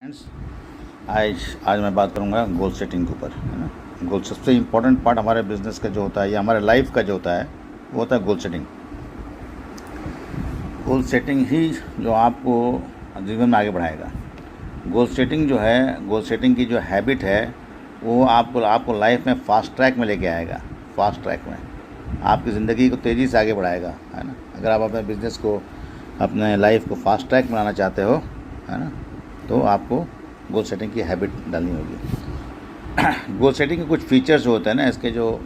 Friends, आज मैं बात करूंगा गोल सेटिंग के ऊपर, है ना। गोल सबसे इम्पोर्टेंट पार्ट हमारे बिजनेस का जो होता है या हमारे लाइफ का जो होता है वो होता है गोल सेटिंग। गोल सेटिंग ही जो आपको जीवन में आगे बढ़ाएगा। गोल सेटिंग जो है, गोल सेटिंग की जो हैबिट है वो आपको लाइफ में फास्ट ट्रैक में लेके आएगा। फास्ट ट्रैक में आपकी ज़िंदगी को तेज़ी से आगे बढ़ाएगा, है ना। अगर आप अपने बिज़नेस को, अपने लाइफ को फास्ट ट्रैक में लाना चाहते हो, है ना, तो आपको गोल सेटिंग की हैबिट डालनी होगी। गोल सेटिंग के कुछ फीचर्स जो होते हैं ना, इसके जो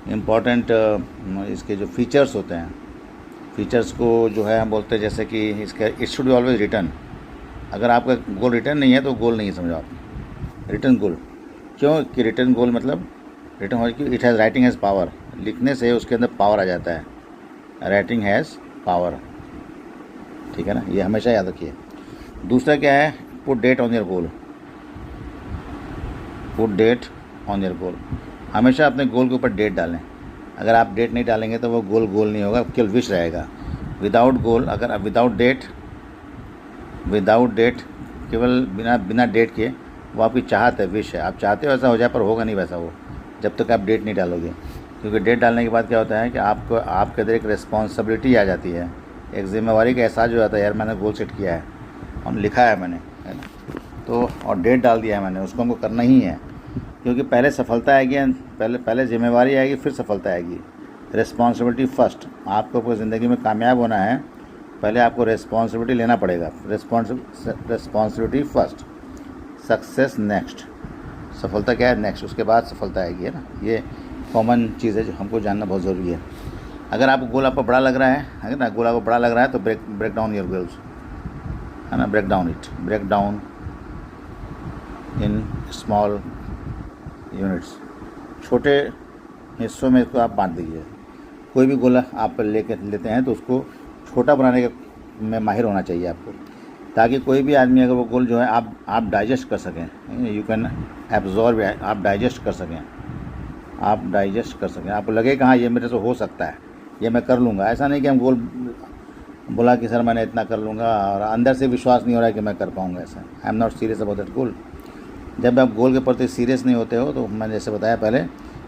इम्पोर्टेंट इसके जो फीचर्स होते हैं, फीचर्स को जो है हम बोलते हैं जैसे कि इसका it should be always return. अगर आपका गोल रिटर्न नहीं है तो गोल नहीं है, समझो आप। रिटर्न गोल क्यों कि रिटर्न गोल मतलब रिटर्न हो कि it has writing has power. लिखने से उसके अंदर पावर आ जाता है। राइटिंग हैज़ पावर, ठीक है ना, ये हमेशा याद रखिए। दूसरा क्या है, put date on your goal. Put date on your goal, हमेशा अपने गोल के ऊपर डेट डालें। अगर आप डेट नहीं डालेंगे तो वो गोल गोल नहीं होगा, केवल विश रहेगा। विदाउट गोल, अगर विदाउट डेट, केवल बिना डेट के, वो आपकी चाहत है, विश है। आप चाहते हो ऐसा हो जाए पर होगा नहीं वैसा वो, जब तक आप डेट नहीं डालोगे। क्योंकि डेट डालने के बाद क्या होता है कि आपके अंदर एक रिस्पॉन्सिबिलिटी आ जाती है, एक जिम्मेवारी का एहसास हो जाता है, यार मैंने गोल सेट किया है और लिखा है मैंने, है ना, तो और डेट डाल दिया है मैंने, उसको हमको करना ही है। क्योंकि पहले सफलता आएगी, पहले जिम्मेवारी आएगी, फिर सफलता आएगी। Responsibility first. आपको अपनी ज़िंदगी में कामयाब होना है, पहले आपको रिस्पॉन्सिबिलिटी लेना पड़ेगा। Responsibility first, success next. सफलता क्या है, नेक्स्ट, उसके बाद सफलता आएगी, है ना। ये कॉमन चीज़ है जो हमको जानना बहुत ज़रूरी है। अगर आपको गोल आपको बड़ा लग रहा है ना, गोल आपको बड़ा लग रहा है तो ब्रेक डाउन योर गोल्स, है ना। Break down in small units. छोटे हिस्सों में इसको आप बांट दीजिए। कोई भी गोला आप लेते हैं तो उसको छोटा बनाने में माहिर होना चाहिए आपको, ताकि कोई भी आदमी अगर वो गोल जो है आप डाइजेस्ट कर सकें। यू कैन एब्जॉर्ब, आप डाइजेस्ट कर सकें। आपको लगे कि हाँ ये मेरे से हो सकता है, ये मैं कर लूँगा। ऐसा नहीं कि हम गोल बोला कि सर मैंने इतना कर लूँगा और अंदर से विश्वास नहीं हो रहा है कि मैं कर पाऊँगा। ऐसा I am not serious about that goal. जब आप गोल के प्रति सीरियस नहीं होते हो तो मैंने जैसे बताया पहले,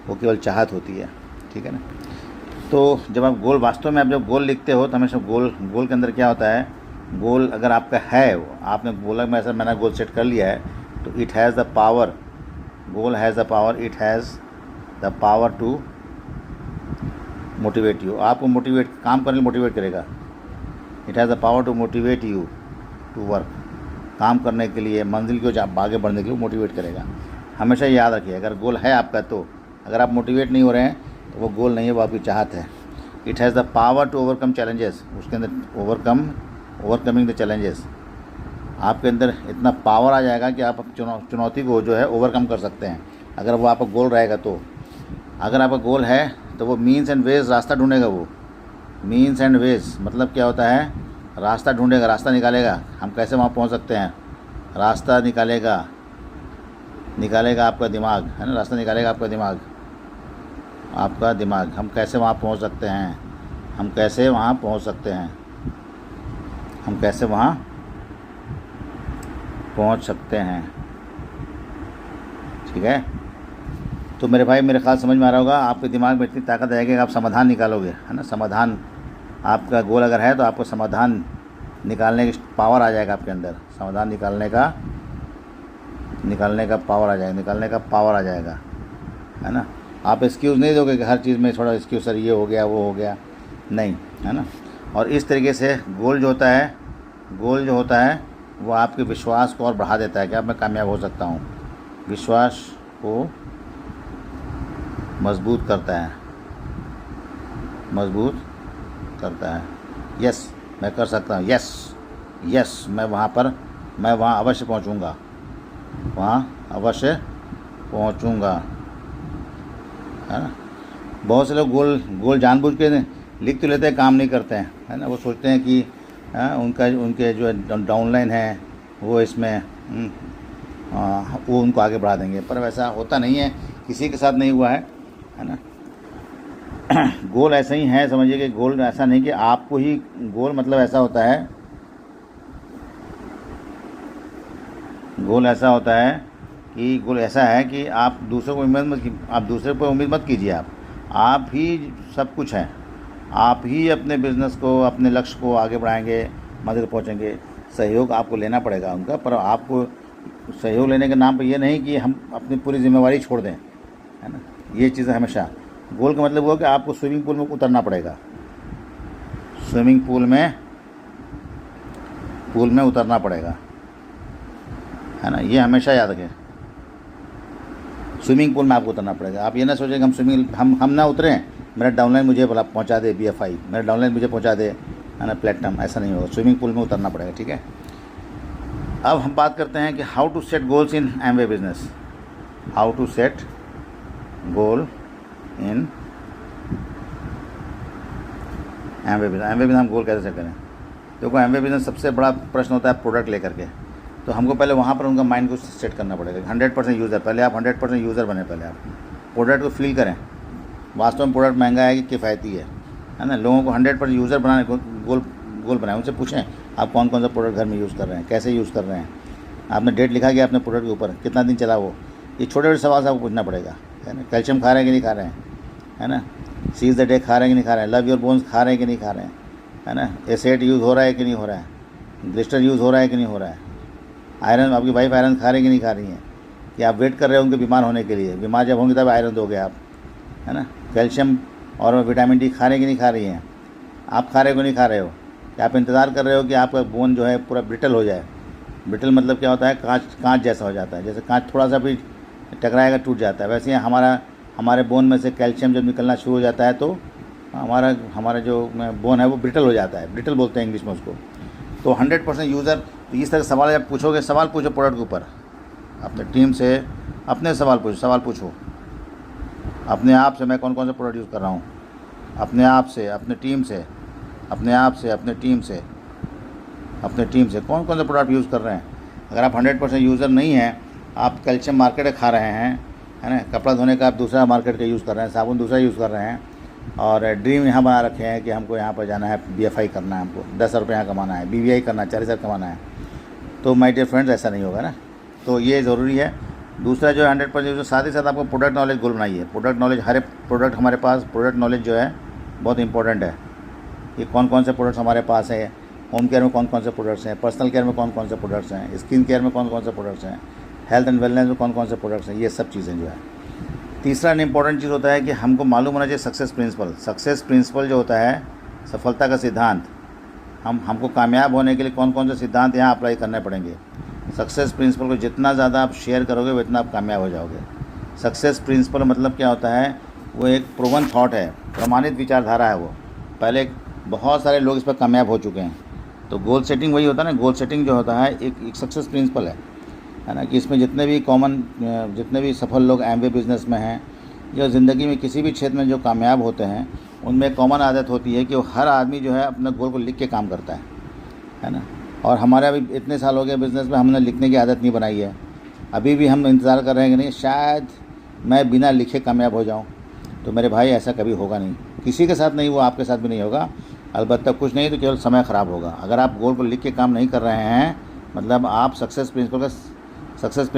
वो केवल चाहत होती है, ठीक है ना। तो जब आप गोल, वास्तव में आप जब गोल लिखते हो तो हमेशा गोल के अंदर क्या होता है, गोल अगर आपका है, आपने बोला मैंने गोल सेट कर लिया है, तो it has the power, goal has the power, it has the power to motivate you. आपको काम करने के लिए मोटिवेट करेगा। It has the power to motivate you to work. काम करने के लिए, मंजिल को आगे बढ़ने के लिए मोटिवेट करेगा। हमेशा याद रखिए, अगर गोल है आपका तो, अगर आप मोटिवेट नहीं हो रहे हैं तो वो गोल नहीं है, वो आपकी चाहत है। It has the power to overcome challenges. उसके अंदर ओवरकमिंग द चैलेंजेस, आपके अंदर इतना पावर आ जाएगा कि आप चुनौती को जो है ओवरकम कर सकते हैं, अगर वो आपका गोल रहेगा तो। अगर आपका गोल है तो वो मीन्स एंड वेज, रास्ता ढूंढेगा। वो मीन्स एंड वेज मतलब क्या होता है, रास्ता ढूंढेगा, रास्ता निकालेगा, हम कैसे वहाँ पहुँच सकते हैं, रास्ता निकालेगा आपका दिमाग, है ना। रास्ता निकालेगा आपका दिमाग, हम कैसे वहाँ पहुँच सकते हैं, हम कैसे वहाँ पहुँच सकते हैं, ठीक है। तो मेरे भाई, मेरे ख्याल समझ में आ रहा होगा, आपके दिमाग में इतनी ताकत आएगी कि आप समाधान निकालोगे, है ना। समाधान, आपका गोल अगर है तो आपको समाधान निकालने की पावर आ जाएगा आपके अंदर। समाधान निकालने का पावर आ जाएगा, है ना। आप एक्सक्यूज़ नहीं दोगे कि हर चीज़ में थोड़ा एक्सक्यूज़, सर ये हो गया वो हो गया, नहीं, है ना। और इस तरीके से गोल जो होता है वो आपके विश्वास को और बढ़ा देता है कि अब मैं कामयाब हो सकता हूँ। विश्वास को मजबूत करता है। यस मैं कर सकता हूँ, यस मैं वहाँ अवश्य पहुँचूँगा, है ना। बहुत से लोग गोल जानबूझ के लिख तो लेते हैं, काम नहीं करते हैं, है ना। वो सोचते हैं कि उनके जो डाउनलाइन है वो इसमें वो उनको आगे बढ़ा देंगे, पर वैसा होता नहीं है, किसी के साथ नहीं हुआ है ना। गोल ऐसा ही है, समझिए कि गोल ऐसा नहीं कि आपको ही गोल, मतलब ऐसा होता है गोल ऐसा होता है कि गोल ऐसा है कि आप दूसरों को उम्मीद मत आप दूसरे पर उम्मीद मत कीजिए। आप ही सब कुछ हैं। आप ही अपने बिज़नेस को, अपने लक्ष्य को आगे बढ़ाएंगे, मंजिल पहुंचेंगे। सहयोग आपको लेना पड़ेगा उनका, पर आपको सहयोग लेने के नाम पर ये नहीं कि हम अपनी पूरी जिम्मेवारी छोड़ दें, है ना। ये चीज़ हमेशा गोल का मतलब हुआ कि आपको स्विमिंग पूल में उतरना पड़ेगा। स्विमिंग पूल में उतरना पड़ेगा, है ना। ये हमेशा याद रखें, स्विमिंग पूल में आपको उतरना पड़ेगा। आप ये ना सोचें कि हम ना उतरें, मेरा डाउनलाइन मुझे भला पहुंचा दे BFI, मेरा डाउनलाइन मुझे पहुंचा दे, है ना, प्लेटिनम। ऐसा नहीं होगा, स्विमिंग पूल में उतरना पड़ेगा, ठीक है। अब हम बात करते हैं कि how to set goals in Amway business. How to set goal in Amway business. Amway business हम गोल कैसे सेट करें? देखो, एमवे बिजनेस सबसे बड़ा प्रश्न होता है प्रोडक्ट लेकर के। तो हमको पहले वहाँ पर उनका माइंड को सेट करना पड़ेगा। 100% यूज़र, पहले आप 100% यूज़र बने। पहले आप प्रोडक्ट को फील करें, वास्तव में प्रोडक्ट महंगा है कि किफ़ायती है ना। लोगों को 100% यूज़र बनाने को गोल बनाएं। उनसे पूछें आप कौन कौन सा प्रोडक्ट घर में यूज़ कर रहे हैं, कैसे यूज़ कर रहे हैं, आपने डेट लिखा गया अपने प्रोडक्ट के ऊपर, कितना दिन चला वो। ये छोटे छोटे सवाल से आपको पूछना पड़ेगा, है ना। कैल्शियम खा रहे हैं कि नहीं खा रहे हैं, है ना। सीज द डे खा रहे हैं कि नहीं खा रहे हैं, लव योर बोन्स खा रहे हैं कि नहीं खा रहे हैं, है ना। एसेट यूज़ हो रहा है कि नहीं हो रहा है, ग्लिस्टर यूज़ हो रहा है कि नहीं हो रहा है, आयरन, आपकी वाइफ आयरन खा रही है कि नहीं खा रही हैं, कि आप वेट कर रहे हो उनके बीमार होने के लिए। बीमार जब होंगे तब आयरन दोगे आप, है ना। कैल्शियम और विटामिन डी खा रहे हैं कि नहीं खा रही हैं, आप खा रहे हो कि नहीं खा रहे हो, कि आप इंतज़ार कर रहे हो कि आपका बोन जो है पूरा ब्रिटल हो जाए। ब्रिटल मतलब क्या होता है? कांच जैसा हो जाता है। जैसे कांच थोड़ा सा भी टकराएगा टूट जाता है, वैसे ही हमारे बोन में से कैल्शियम जब निकलना शुरू हो जाता है तो हमारा जो बोन है वो ब्रिटल हो जाता है। ब्रिटल बोलते हैं इंग्लिश में उसको। तो 100% यूज़र। तो इस तरह सवाल जब पूछोगे, सवाल पूछो प्रोडक्ट के ऊपर, अपने टीम से अपने सवाल पूछो अपने आप से, मैं कौन कौन सा प्रोडक्ट यूज़ कर रहा हूँ, अपने आप से, अपने टीम से, अपने आप से, अपने टीम से कौन कौन सा प्रोडक्ट यूज़ कर रहे हैं। अगर आप 100% यूज़र नहीं हैं, आप कैल्शियम मार्केट का खा रहे हैं, है ना, कपड़ा धोने का आप दूसरा मार्केट का यूज़ कर रहे हैं, साबुन दूसरा यूज़ कर रहे हैं, और ड्रीम यहाँ बना रखे हैं कि हमको यहाँ पर जाना है, BFI करना है, हमको 10 रुपये यहाँ कमाना है, BVI करना है, 40,000 कमाना है। तो माय डियर फ्रेंड्स, ऐसा नहीं होगा ना। तो ये ज़रूरी है। दूसरा जो 100% यूज़र, साथ ही साथ आपको प्रोडक्ट नॉलेज गोल बनाइए। प्रोडक्ट नॉलेज, हर एक प्रोडक्ट हमारे पास, प्रोडक्ट नॉलेज जो है बहुत इंपॉर्टेंट है। कि कौन कौन से प्रोडक्ट्स हमारे पास है, होम केयर में कौन कौन से प्रोडक्ट्स हैं, पर्सनल केयर में कौन कौन से प्रोडक्ट्स हैं, स्किन केयर में कौन कौन से प्रोडक्ट्स हैं, हेल्थ एंड वेलनेस में कौन कौन से प्रोडक्ट्स हैं, ये सब चीज़ें जो है। तीसरा इंपॉर्टेंट चीज़ होता है कि हमको मालूम होना चाहिए सक्सेस प्रिंसिपल जो होता है, सफलता का सिद्धांत। हमको कामयाब होने के लिए कौन कौन से सिद्धांत यहाँ अप्लाई करने पड़ेंगे। सक्सेस प्रिंसिपल को जितना ज़्यादा आप शेयर करोगे उतना आप कामयाब हो जाओगे। सक्सेस प्रिंसिपल मतलब क्या होता है? वो एक प्रूवन थॉट है, प्रमाणित विचारधारा है वो। पहले बहुत सारे लोग इस पर कामयाब हो चुके हैं। तो गोल सेटिंग वही होता है ना। गोल सेटिंग जो होता है एक सक्सेस प्रिंसिपल है ना, कि इसमें जितने भी सफल लोग एमवे बिज़नेस में हैं, जो ज़िंदगी में किसी भी क्षेत्र में जो कामयाब होते हैं, उनमें एक कॉमन आदत होती है कि वो हर आदमी जो है अपने गोल को लिख के काम करता है ना। और हमारे अभी इतने साल हो गए बिज़नेस में, हमने लिखने की आदत नहीं बनाई है। अभी भी हम इंतज़ार कर रहे हैं कि नहीं शायद मैं बिना लिखे कामयाब हो जाऊँ। तो मेरे भाई, ऐसा कभी होगा नहीं, किसी के साथ नहीं, वो आपके साथ भी नहीं होगा। अलबत्ता कुछ नहीं तो केवल समय ख़राब होगा। अगर आप गोल को लिख के काम नहीं कर रहे हैं, मतलब आप सक्सेस प्रिंसिपल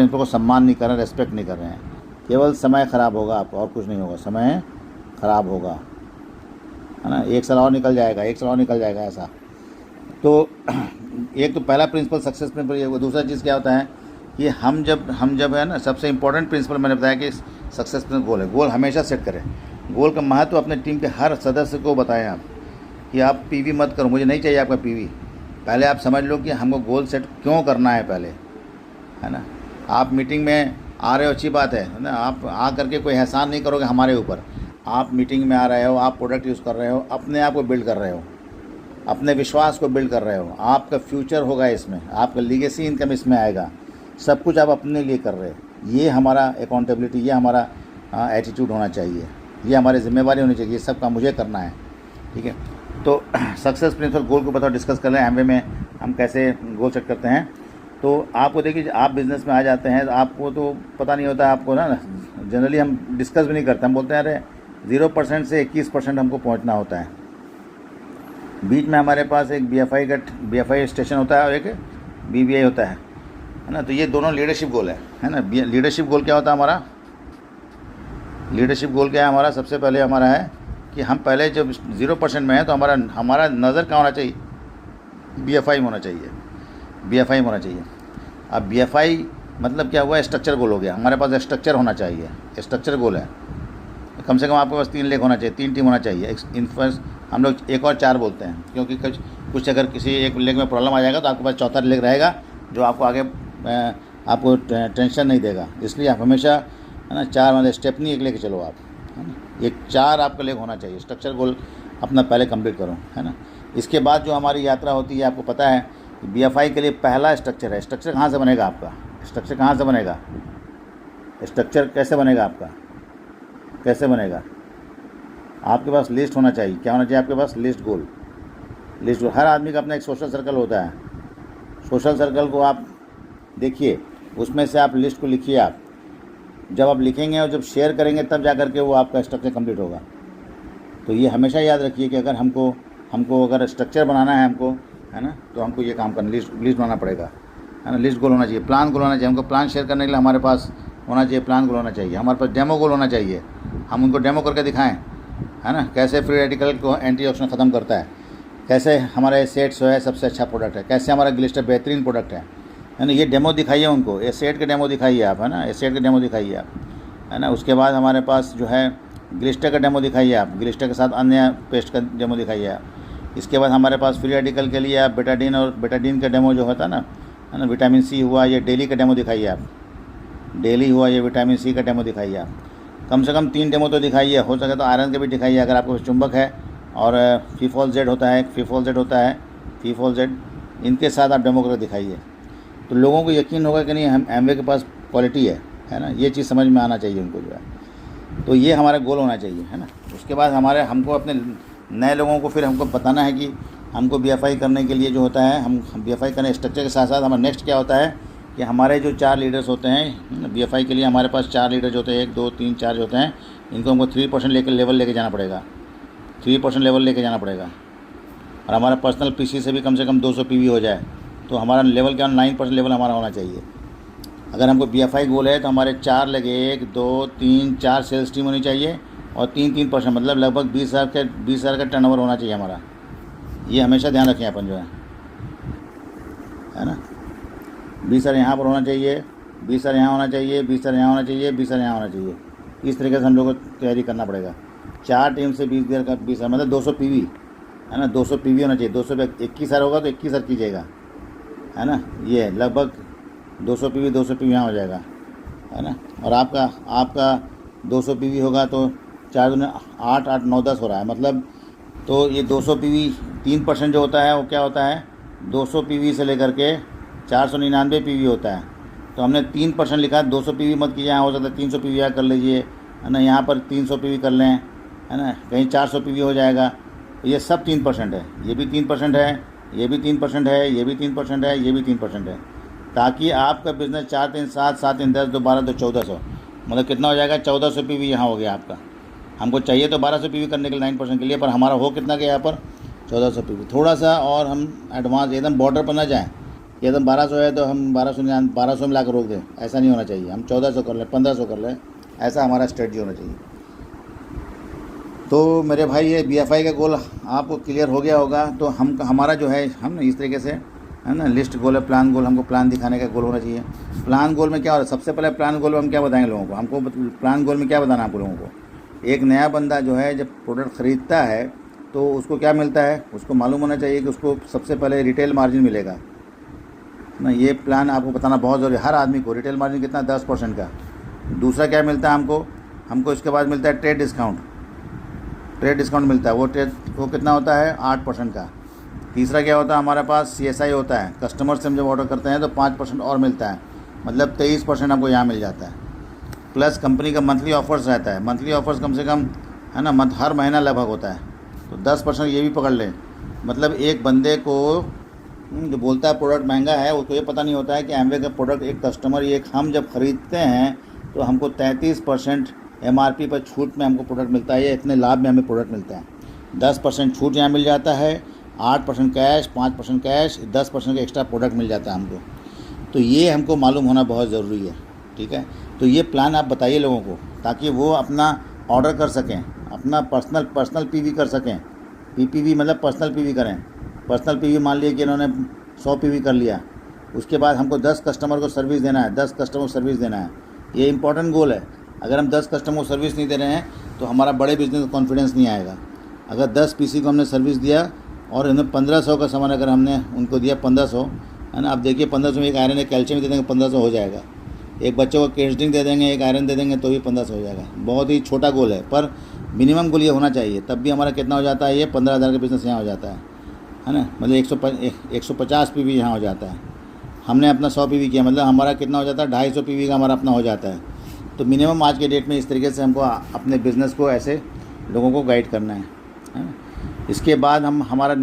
को सम्मान नहीं कर रहे हैं, रेस्पेक्ट नहीं कर रहे हैं। केवल समय ख़राब होगा आपका, और कुछ नहीं होगा। समय ख़राब होगा, है ना। एक साल और निकल जाएगा ऐसा। तो एक तो पहला प्रिंसिपल सक्सेस प्रिंसिपल ये। दूसरा चीज़ क्या होता है कि हम जब है ना, सबसे इम्पोर्टेंट प्रिंसिपल मैंने बताया कि सक्सेस गोल है। गोल हमेशा सेट करें। गोल का महत्व अपने टीम के हर सदस्य को बताएं आप, कि आप पीवी मत करो, मुझे नहीं चाहिए आपका पीवी। पहले आप समझ लो कि हमको गोल सेट क्यों करना है पहले, है ना। आप मीटिंग में आ रहे हो, अच्छी बात है ना। आप आ करके कोई एहसान नहीं करोगे हमारे ऊपर। आप मीटिंग में आ रहे हो, आप प्रोडक्ट यूज़ कर रहे हो, अपने आप को बिल्ड कर रहे हो, अपने विश्वास को बिल्ड कर रहे हो। आपका फ्यूचर होगा इसमें, आपका लीगेसी इनकम इसमें आएगा। सब कुछ आप अपने लिए कर रहे हो। ये हमारा अकाउंटेबिलिटी, ये हमारा एटीट्यूड होना चाहिए, ये हमारी जिम्मेवारी होनी चाहिए। ये सब काम मुझे करना है, ठीक है। तो सक्सेस प्रिंसिपल गोल को बताओ, डिस्कस कर लें एमवे में हम कैसे गोल सेट करते हैं। तो आपको देखिए, आप बिज़नेस में आ जाते हैं तो आपको तो पता नहीं होता, आपको ना जनरली हम डिस्कस भी नहीं करते। हम बोलते हैं अरे 0% से 21% हमको पहुंचना होता है। बीच में हमारे पास एक BFI स्टेशन होता है और एक BVI होता है। है ना। तो ये दोनों लीडरशिप गोल है ना। लीडरशिप गोल क्या होता है हमारा? लीडरशिप गोल क्या है हमारा? सबसे पहले हमारा है कि हम पहले जब 0% में है तो हमारा नज़र कहाँ होना चाहिए? BFI में होना चाहिए, BFI में होना चाहिए। अब BFI मतलब क्या हुआ? स्ट्रक्चर गोल हो गया। हमारे पास स्ट्रक्चर होना चाहिए, स्ट्रक्चर गोल है। कम से कम आपके पास 3 लेग होना चाहिए, 3 टीम होना चाहिए। इनफर्स हम लोग 1 और 4 बोलते हैं, क्योंकि कुछ अगर किसी एक लेग में प्रॉब्लम आ जाएगा तो आपके पास चौथा लेग रहेगा जो आपको आगे आपको टेंशन नहीं देगा। इसलिए आप हमेशा, है ना, 4 मतलब स्टेपनी एक लेके चलो आप, है ना। ये 4 आपका लेग होना चाहिए। स्ट्रक्चर गोल अपना पहले कंप्लीट करो, है ना। इसके बाद जो हमारी यात्रा होती है, आपको पता है कि BFI के लिए पहला स्ट्रक्चर है। स्ट्रक्चर कहाँ से बनेगा आपका? स्ट्रक्चर कहाँ से बनेगा? स्ट्रक्चर कैसे बनेगा आपका? कैसे बनेगा? आपके पास लिस्ट होना चाहिए। क्या होना चाहिए आपके पास? लिस्ट गोल। लिस्ट गोल। हर आदमी का अपना एक सोशल सर्कल होता है। सोशल सर्कल को आप देखिए, उसमें से आप लिस्ट को लिखिए। आप जब आप लिखेंगे और जब शेयर करेंगे तब जा कर के वो आपका स्ट्रक्चर कंप्लीट होगा। तो ये हमेशा याद रखिए कि अगर हमको अगर स्ट्रक्चर बनाना है हमको, है ना, तो हमको ये काम करना, लिस्ट बनाना पड़ेगा, है ना। लिस्ट गोल होना चाहिए, प्लान गोल होना चाहिए। हमको प्लान शेयर करने के लिए हमारे पास होना चाहिए, प्लान गोल होना चाहिए। हमारे पास डेमो गोल होना चाहिए, हम उनको डेमो करके दिखाएं, है ना, कैसे फ्री रेडिकल को एंटीऑक्सीडेंट ख़त्म करता है, कैसे हमारा एसेट जो है सबसे अच्छा प्रोडक्ट है, कैसे हमारा ग्लिस्टर बेहतरीन प्रोडक्ट है ना। ये डेमो दिखाइए उनको, एसेट के डेमो दिखाइए आप, है ना, एसेट के डेमो दिखाइए आप, है ना। उसके बाद हमारे पास जो है ग्लिस्टर का डेमो दिखाइए आप, ग्लिस्टर के साथ अन्य पेस्ट का डेमो दिखाइए आप। इसके बाद हमारे पास फ्री रेडिकल के लिए आप बेटाडीन और बेटाडीन का डेमो जो होता है ना, है ना, विटामिन सी हुआ, ये डेली का डेमो दिखाइए आप, डेली हुआ, ये विटामिन सी का डेमो दिखाइए आप। कम से कम 3 डेमो तो दिखाइए, हो सके तो आयरन के भी दिखाइए अगर आपके पास चुंबक है। और फीफॉल जेड होता है, फीफॉल जेड, इनके साथ आप डेमो करके दिखाइए, तो लोगों को यकीन होगा कि नहीं, हम एमवे के पास क्वालिटी है ना। ये चीज़ समझ में आना चाहिए उनको जो है। तो ये हमारा गोल होना चाहिए, है ना। उसके बाद हमको अपने नए लोगों को फिर हमको बताना है कि हमको BFI करने के लिए जो होता है, हम BFI करने स्ट्रक्चर के साथ साथ हमारा नेक्स्ट क्या होता है कि हमारे जो 4 लीडर्स होते हैं BFI के लिए, हमारे पास 4 लीडर्स होते हैं, 1 2 3 4 होते हैं। इनको हमको 3% लेवल लेके जाना पड़ेगा, 3% लेवल लेके जाना पड़ेगा। और हमारा पर्सनल PC से भी कम से कम 200 PV हो जाए तो हमारा लेवल क्या, 9% लेवल हमारा होना चाहिए। अगर हमको BFI गोल है तो हमारे 4 लगे, 1 2 3 4 सेल्स टीम होनी चाहिए और 3% मतलब लगभग 20,000 का टर्नओवर होना चाहिए हमारा। ये हमेशा ध्यान रखें अपन जो है ना। 20,000 यहाँ पर होना चाहिए, 20,000 यहाँ होना चाहिए, 20,000 यहाँ होना चाहिए, 20,000 यहाँ होना चाहिए। इस तरीके से हम लोग को तैयारी करना पड़ेगा। 4 टीम से 20,000 का 20,000 मतलब 200 PV, है ना। 200 PV होना चाहिए। 200 पे 21,000 होगा तो 21,000 कीजिएगा, है ना। ये लगभग 200 PV यहाँ हो जाएगा, है ना। और आपका 200 PV होगा तो 4 दूनी 8 8 9 10 हो रहा है मतलब। तो ये 200 PV 3% जो होता है वो क्या होता है, 200 PV से लेकर के 499 PV होता है। तो हमने 3% लिखा है। 200 PV मत कीजिए, यहाँ हो सकता है 300 PV यहाँ कर लीजिए, है ना। यहाँ पर 300 PV कर लें, है ना, कहीं 400 PV हो जाएगा। ये सब 3% है, ये भी 3% है, ये भी 3% है, ये भी 3% है, ये भी 3% है, ताकि आपका बिज़नेस 4 3 7 7 3 10 2 12 2 1400 मतलब कितना हो जाएगा, 1400 PV यहाँ हो गया आपका। हमको चाहिए तो 1200 PV करने के लिए 9% के लिए, पर हमारा हो कितना गया यहाँ पर 1400 PV। थोड़ा सा और हम एडवांस एकदम बॉर्डर पर ना जाएँ कि एकदम 1200 है तो हम 1200 में ला कर रोक दें, ऐसा नहीं होना चाहिए। हम 1400 कर लें, 1500 कर लें, ऐसा हमारा स्ट्रेटजी होना चाहिए। तो मेरे भाई ये BFI का गोल आपको क्लियर हो गया होगा। तो हमारा जो है, हम इस तरीके से, है ना, लिस्ट गोल है, प्लान गोल, हमको प्लान दिखाने का गोल होना चाहिए। प्लान गोल में क्या हो रहा है, सबसे पहले प्लान गोल में हम क्या बताएंगे लोगों को, हमको प्लान गोल में क्या बताना है आपको लोगों को। एक नया बंदा जो है जब प्रोडक्ट ख़रीदता है तो उसको क्या मिलता है, उसको मालूम होना चाहिए कि उसको सबसे पहले रिटेल मार्जिन मिलेगा ना। ये प्लान आपको बताना बहुत ज़रूरी है हर आदमी को। रिटेल मार्जिन कितना, 10% का। दूसरा क्या मिलता है हमको इसके बाद मिलता है ट्रेड डिस्काउंट मिलता है। वो कितना होता है, 8% का। तीसरा क्या होता है हमारे पास, CSI होता है। कस्टमर से हम जब ऑर्डर करते हैं तो 5% और मिलता है, मतलब 23% हमको यहाँ मिल जाता है। प्लस कंपनी का मंथली ऑफर्स रहता है। मंथली ऑफर्स कम से कम, है ना, हर महीना लगभग होता है। तो 10% ये भी पकड़ लें। मतलब एक बंदे को जो बोलता है प्रोडक्ट महंगा है, उसको ये पता नहीं होता है कि एमवे का प्रोडक्ट एक कस्टमर, हम जब ख़रीदते हैं तो हमको 33% MRP पर छूट में हमको प्रोडक्ट मिलता है, या इतने लाभ में हमें प्रोडक्ट मिलता है। 10% छूट यहाँ मिल जाता है, 8% कैश, 5% कैश, 10% का एक्स्ट्रा प्रोडक्ट मिल जाता है हमको। तो ये हमको मालूम होना बहुत ज़रूरी है, ठीक है। तो ये प्लान आप बताइए लोगों को, ताकि वो अपना ऑर्डर कर सकें, अपना पर्सनल पीवी कर सकें। पीपीवी मतलब पर्सनल पीवी करें। पर्सनल पीवी मान लिया कि इन्होंने 100 पीवी कर लिया, उसके बाद हमको 10 कस्टमर को सर्विस देना है, 10 कस्टमर को सर्विस देना है। ये इंपॉर्टेंट गोल है। अगर हम 10 कस्टमर को सर्विस नहीं दे रहे हैं तो हमारा बड़े बिजनेस में कॉन्फिडेंस नहीं आएगा। अगर 10 पीसी को हमने सर्विस दिया और इन्हें 1500 का सामान अगर हमने उनको दिया 1500, है ना। अब देखिए 1500 में एक आयरन एक कैल्शियम दे देंगे 1500 हो जाएगा। एक बच्चों को केस्टिंग दे देंगे, एक आयरन दे देंगे तो भी 1500 हो जाएगा। बहुत ही छोटा गोल है, पर मिनिमम गोल ये होना चाहिए, तब भी हमारा कितना हो जाता है, ये 15,000 का बिज़नेस यहाँ हो जाता है ना। मतलब 150 पीवी यहाँ हो जाता है। हमने अपना 100 पीवी किया, मतलब हमारा कितना हो जाता है, 250 पीवी का हमारा अपना हो जाता है। तो मिनिमम आज के डेट में इस तरीके से हमको अपने बिज़नेस को ऐसे लोगों को गाइड करना है ना। इसके बाद हमारा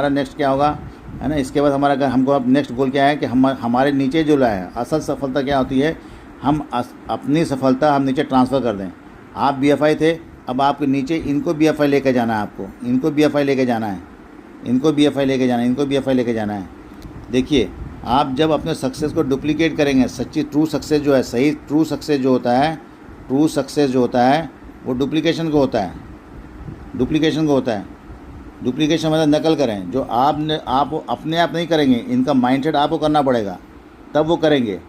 नेक्स्ट क्या होगा, है ना। इसके बाद हमको अब नेक्स्ट गोल क्या है कि हमारे नीचे जो लाए हैं, असल सफलता क्या होती है, हम अपनी सफलता हम नीचे ट्रांसफ़र कर दें। आप BFI थे, अब आपके नीचे इनको BFI लेके जाना है, आपको इनको BFI लेके जाना है, इनको BFI लेके जाना है, इनको BFI लेके जाना है। देखिए, आप जब अपने सक्सेस को डुप्लीकेट करेंगे, सच्ची ट्रू सक्सेस जो है, सही ट्रू सक्सेस जो होता है वो डुप्लीकेशन को होता है। डुप्लीकेशन मतलब नकल करें, जो आप अपने आप नहीं करेंगे, इनका माइंडसेट आपको करना पड़ेगा, तब वो करेंगे,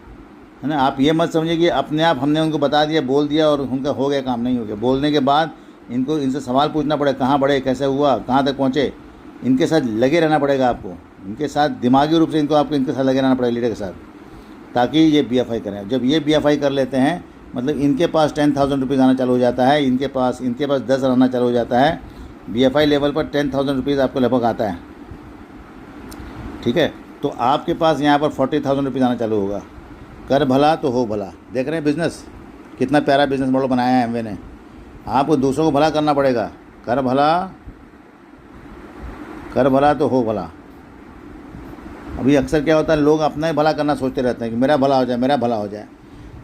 है ना। आप ये मत समझिए कि अपने आप हमने उनको बता दिया, बोल दिया और उनका हो गया काम, नहीं हो गया। बोलने के बाद इनसे सवाल पूछना पड़ेगा, कहाँ बढ़े, कैसे हुआ, कहाँ तक पहुँचे। इनके साथ लगे रहना पड़ेगा आपको, इनके साथ दिमागी रूप से आपको इनके साथ लगे रहना पड़ेगा, लीडर के साथ, ताकि ये BFI करें। जब ये BFI कर लेते हैं, मतलब इनके पास 10,000 रुपीज़ आना चालू हो जाता है, इनके पास 10 आना चालू हो जाता है। BFI लेवल पर 10,000 रुपीज़ आपको लगभग आता है, ठीक है। तो आपके पास यहाँ पर 40,000 रुपीज़ आना चालू होगा। कर भला तो हो भला। देख रहे हैं बिज़नेस, कितना प्यारा बिज़नेस मॉडल बनाया है एमवे ने। आपको दूसरों को भला करना पड़ेगा। कर भला तो हो भला। अभी अक्सर क्या होता है, लोग अपना ही भला करना सोचते रहते हैं कि मेरा भला हो जाए,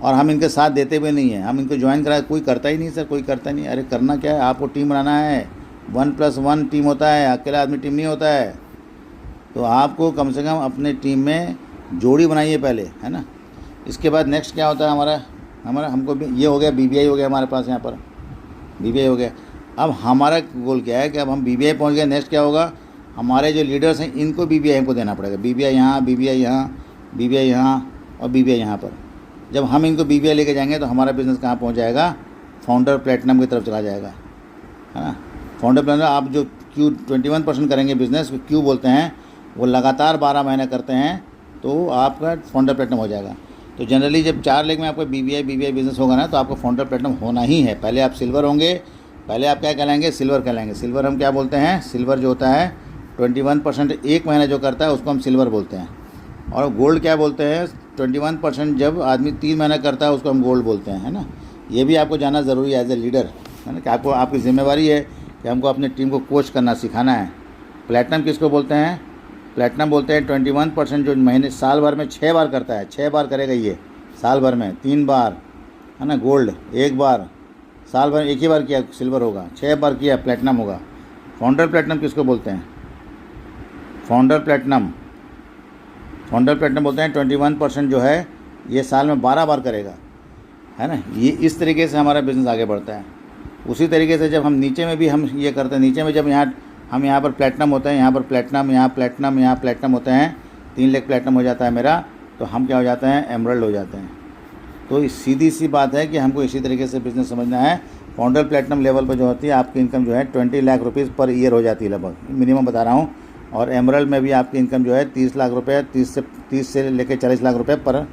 और हम इनके साथ देते भी नहीं हैं। हम इनको ज्वाइन करा, कोई करता ही नहीं सर, कोई करता नहीं। अरे करना क्या है, आपको टीम बनाना है, 1+1 टीम होता है, अकेला आदमी टीम नहीं होता है। तो आपको कम से कम अपने टीम में जोड़ी बनाइए पहले, है ना। इसके बाद नेक्स्ट क्या होता है हमारा हमको भी ये हो गया, BBI हो गया हमारे पास, यहाँ पर BBI हो गया। अब हमारा गोल क्या है कि अब हम BBI पहुँच गए, नेक्स्ट क्या होगा, हमारे जो लीडर्स हैं इनको BBI हमको देना पड़ेगा। BBI यहाँ, BBI यहाँ, BBI यहाँ और BBI यहाँ पर। जब हम इनको BBI लेके जाएंगे तो हमारा बिज़नेस कहाँ पहुँच जाएगा, फाउंडर प्लेटिनम की तरफ चला जाएगा, है ना। फाउंडर प्लेटिनम आप जो 21% करेंगे बिज़नेस, क्यों बोलते हैं, वो लगातार 12 महीने करते हैं तो आपका फाउंडर प्लेटिनम हो जाएगा। तो जनरली जब 4 लेग में आपका BBI बिज़नेस होगा ना, तो आपको फाउंडर प्लेटिनम होना ही है। पहले आप सिल्वर होंगे, पहले आप क्या कहलाएंगे, सिल्वर कहलाएंगे। सिल्वर हम क्या बोलते हैं, सिल्वर जो होता है 21% एक महीना जो करता है उसको हम सिल्वर बोलते हैं। और गोल्ड क्या बोलते हैं, 21% जब आदमी 3 महीना करता है उसको हम गोल्ड बोलते हैं, है ना। ये भी आपको जानना ज़रूरी है एज ए लीडर, है ना, कि आपकी जिम्मेवारी है कि हमको अपने टीम को कोच करना, सिखाना है। प्लेटिनम किसको बोलते हैं, प्लेटिनम बोलते हैं 21% जो महीने साल भर में 6 बार करता है, 6 बार करेगा ये साल भर में, 3 बार, है ना, गोल्ड 1 बार, साल भर 1 ही बार किया सिल्वर होगा, 6 बार किया प्लेटिनम होगा। फाउंडर प्लेटिनम किसको बोलते हैं, फाउंडर प्लेटिनम बोलते हैं 21% जो है ये साल में 12 बार करेगा, है ना। ये इस तरीके से हमारा बिज़नेस आगे बढ़ता है। उसी तरीके से जब हम नीचे में भी हम ये करते हैं, नीचे में जब यहाँ पर प्लेटिनम होता है, यहाँ पर प्लेटिनम, यहाँ प्लेटिनम होते हैं, 3 लेग प्लेटिनम हो जाता है मेरा, तो हम क्या हो जाते हैं, एमरल्ड हो जाते हैं। तो सीधी सी बात है कि हमको इसी तरीके से बिज़नेस समझना है। फाउंडर प्लेटिनम लेवल पर जो होती है आपकी इनकम जो है 20 लाख रुपीज़ पर ईयर हो जाती है, लगभग मिनिमम बता रहा हूँ। और एमरल्ड में भी आपकी इनकम जो है 30 लाख रुपये, 30 से लेकर 40 लाख रुपये पर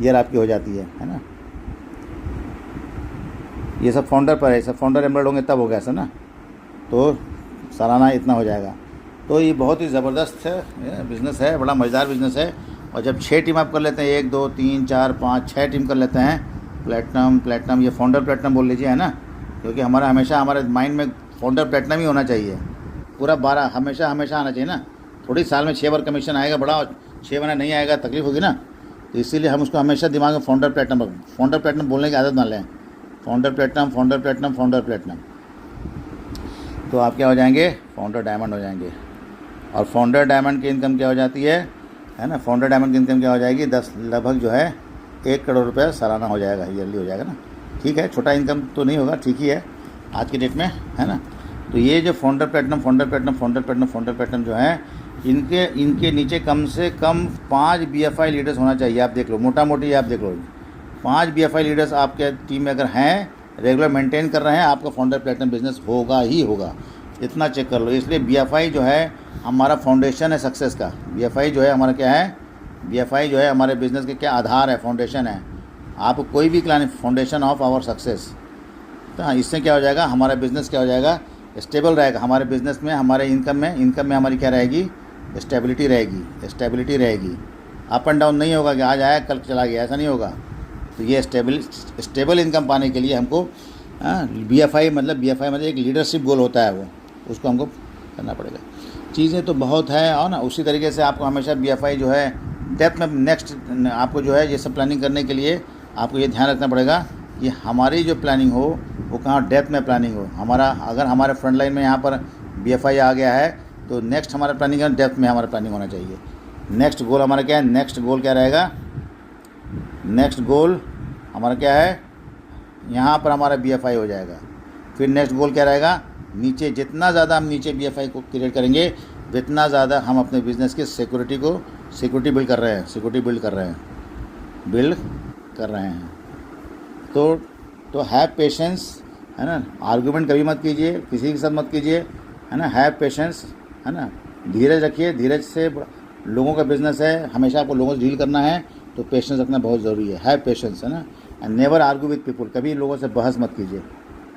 ईयर आपकी हो जाती है ना। ये सब फाउंडर पर है, सब फाउंडर एमरल्ड होंगे तब हो गया सर ना, तो सालाना इतना हो जाएगा। तो ये बहुत ही ज़बरदस्त है बिज़नेस है, बड़ा मज़ेदार बिज़नेस है। और जब 6 टीम आप कर लेते हैं, 1 2 3 4 5 6 टीम कर लेते हैं, प्लेटिनम ये फाउंडर प्लेटिनम बोल लीजिए, है ना, क्योंकि हमेशा हमारे माइंड में फाउंडर प्लेटिनम ही होना चाहिए। पूरा 12 हमेशा आना चाहिए ना। थोड़ी साल में 6 बार कमीशन आएगा बड़ा, 6 महीना नहीं आएगा तकलीफ होगी ना। तो इसीलिए हम उसको हमेशा दिमाग में फाउंडर प्लेटिनम बोलने की आदत ना लें। Founder platinum. तो आप क्या हो जाएंगे, फाउंडर डायमंड हो जाएंगे। और फाउंडर डायमंड की इनकम क्या हो जाती है, है ना। फाउंडर डायमंड की इनकम क्या हो जाएगी, 10 लगभग जो है 1 करोड़ रुपये सालाना हो जाएगा, ईयरली हो जाएगा ना। ठीक है, छोटा इनकम तो नहीं होगा, ठीक ही है आज की डेट में, है ना। तो ये जो फाउंडर प्लेटिनम जो है, इनके नीचे कम से कम 5 BFI लीडर्स होना चाहिए। आप देख लो, मोटा मोटी आप देख लो, 5 BFI लीडर्स आपके टीम में अगर हैं, रेगुलर मेंटेन कर रहे हैं, आपका फाउंडर प्लेटिनम बिजनेस होगा ही होगा, इतना चेक कर लो। इसलिए BFI जो है हमारा फाउंडेशन है सक्सेस का। BFI जो है हमारा क्या है, BFI जो है हमारे बिज़नेस के क्या आधार है, फाउंडेशन है। आप कोई भी client, foundation of our success. तो इससे क्या हो जाएगा, हमारा बिज़नेस क्या हो जाएगा, स्टेबल रहेगा। हमारे बिज़नेस में, हमारे इनकम में हमारी क्या रहेगी, स्टेबिलिटी रहेगी। अप एंड डाउन नहीं होगा कि आज आया कल चला गया, ऐसा नहीं होगा। तो ये स्टेबल इनकम पाने के लिए हमको BFI मतलब एक लीडरशिप गोल होता है, वो उसको हमको करना पड़ेगा। चीज़ें तो बहुत है, और ना उसी तरीके से आपको हमेशा BFI जो है डेप्थ में, नेक्स्ट आपको जो है ये सब प्लानिंग करने के लिए आपको ये ध्यान रखना पड़ेगा कि हमारी जो प्लानिंग हो वो कहाँ डेप्थ में प्लानिंग हो। हमारा अगर हमारे फ्रंट लाइन में यहाँ पर BFI आ गया है, तो नेक्स्ट हमारा प्लानिंग है, डेप्थ में हमारा प्लानिंग होना चाहिए। नेक्स्ट गोल हमारा क्या है, नेक्स्ट गोल क्या रहेगा, नेक्स्ट गोल हमारा क्या है, यहाँ पर हमारा BFI हो जाएगा। फिर नेक्स्ट गोल क्या रहेगा, नीचे जितना ज़्यादा हम नीचे BFI को क्रिएट करेंगे, जितना ज़्यादा हम अपने बिज़नेस की सिक्योरिटी बिल्ड कर रहे हैं। तो हैव पेशेंस, है ना। आर्गूमेंट कभी मत कीजिए, किसी के साथ मत कीजिए, है ना। हैव पेशेंस, है ना। धीरज रखिए, धीरज से लोगों का बिज़नेस है, हमेशा आपको लोगों से डील करना है, तो पेशेंस रखना बहुत ज़रूरी है। हैव पेशेंस, है ना। And never argue with people, कभी लोगों से बहस मत कीजिए,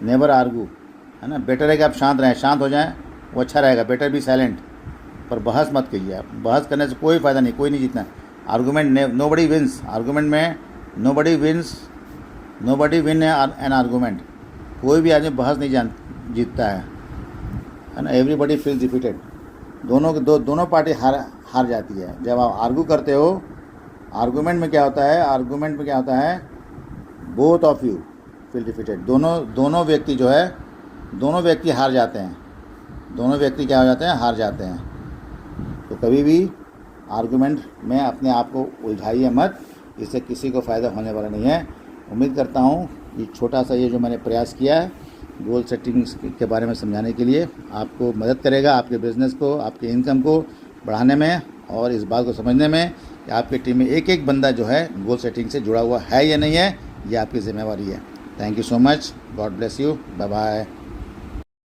नेवर आर्गू, है ना। बेटर है कि आप शांत रहें, शांत हो जाएं, वो अच्छा रहेगा। बेटर बी साइलेंट, पर बहस मत कीजिए आप। बहस करने से कोई फ़ायदा नहीं, कोई नहीं जीतना। आर्गूमेंट नोबडी विन्स, आर्गूमेंट में नोबडी विन एन आर्गूमेंट। कोई भी आदमी बहस नहीं जीतता है ना। एवरीबडी फील्स डिफीटेड, दोनों पार्टी हार जाती है। जब आप आर्गू करते हो, आर्गूमेंट में क्या होता है, both of you feel defeated. दोनों व्यक्ति हार जाते हैं, हार जाते हैं। तो कभी भी आर्गूमेंट में अपने आप को उलझाइए मत, इससे किसी को फ़ायदा होने वाला नहीं है। उम्मीद करता हूँ ये छोटा सा ये जो मैंने प्रयास किया है गोल सेटिंग्स के बारे में समझाने के लिए, आपको मदद करेगा आपके बिज़नेस को, आपके इनकम को बढ़ाने में, और इस बात को समझने में कि आपकी टीम में एक बंदा जो है गोल सेटिंग से जुड़ा हुआ है या नहीं है, ये आपकी जिम्मेवारी है। Thank you so much, God bless you, bye bye.